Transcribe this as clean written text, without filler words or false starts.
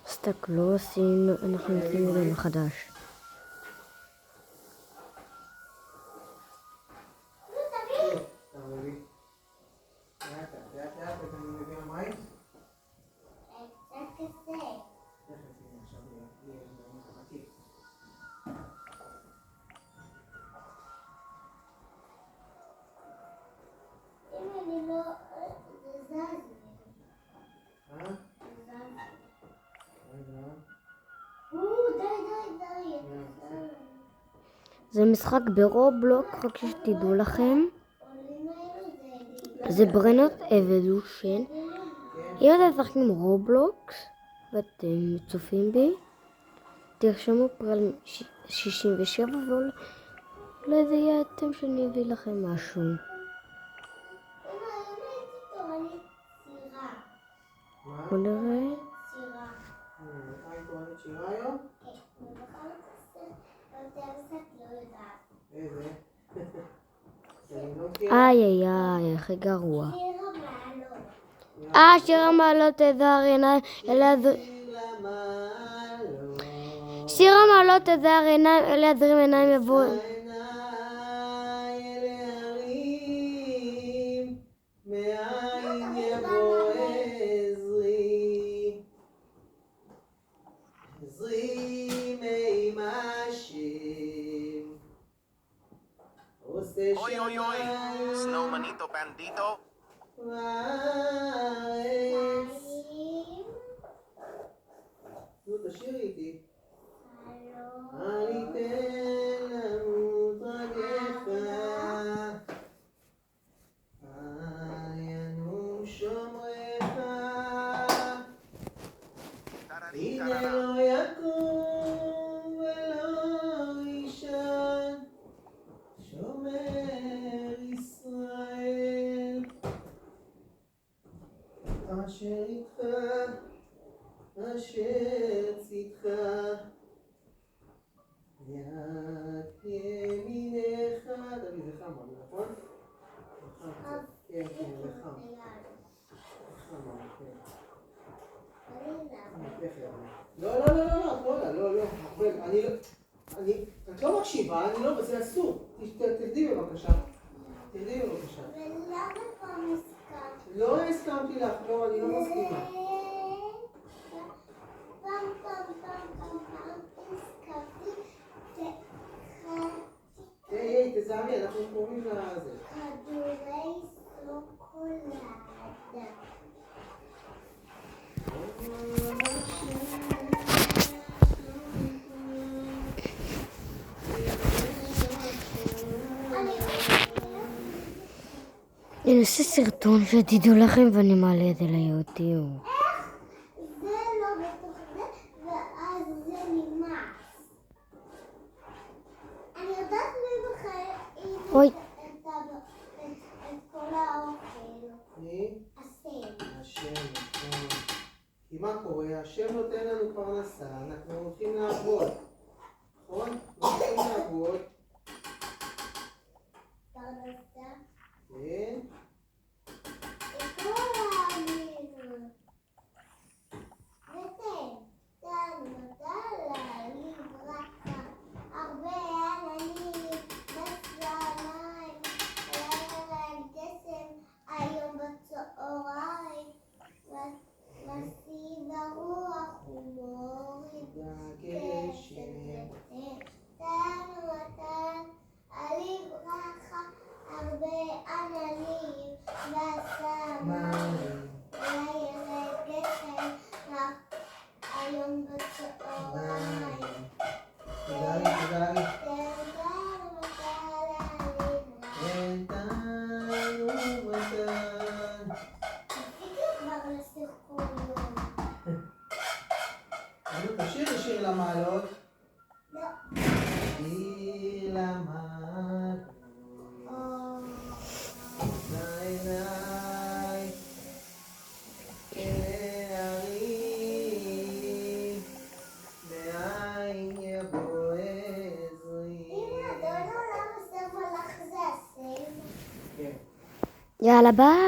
תסתכלו, אנחנו נמצאים בזה מחדש. זה משחק ברובלוק, רק שתדעו לכם. זה ברנות אבולושן. אם אתם משחקים רובלוקס ואתם צופים בי, תרשמו פרל 67 ואולי זה יהיה אתם שאני אביא לכם משהו. בוא נראה. איי, הכי גרוע. שיר המעלות תזהר עיניים שיר המעלות תזהר עיניים אלה יזרים עיניים יבוא Oy, oy, oy! Snowmanito Bandito? נו, תשאירי איתי. אליתן למות רגליך, ינום שומריך, הנה לא יקום ולא יישן, שומר ישראל, אשר איתך, אשר צדך, יד ימינך. תביא, זה חם, נכון? כן, זה חם. לא, את לא מקשיבה, זה אסור. תרדי בבקשה. ולמה פעם הסכמת? לא הסכמתי לך, לא, אני לא מסכימה. פעם הסכמתי היי, תזהרי, אנחנו קוראים לזה. כדורי סוקולד. אני עושה סרטון שתדעו לכם ואני מעלה את זה ליוטיוב. זה לא בתוך זה, ואז זה נמאס. אני יודעת מי בחיים אוי. את כל האוכל. מי? השם. כי מה קורה? השם נותן לנו פרנסה, אנחנו הולכים לעבוד. נכון? הולכים לעבוד. פרנסה. כן. תשאיר שיר למעלות. לא. שיר למעלות. עיניי כהרים, מאין יבוא עזרי. אמא, אתה יודע למה סבא לך זה הסם? כן. יאללה ביי.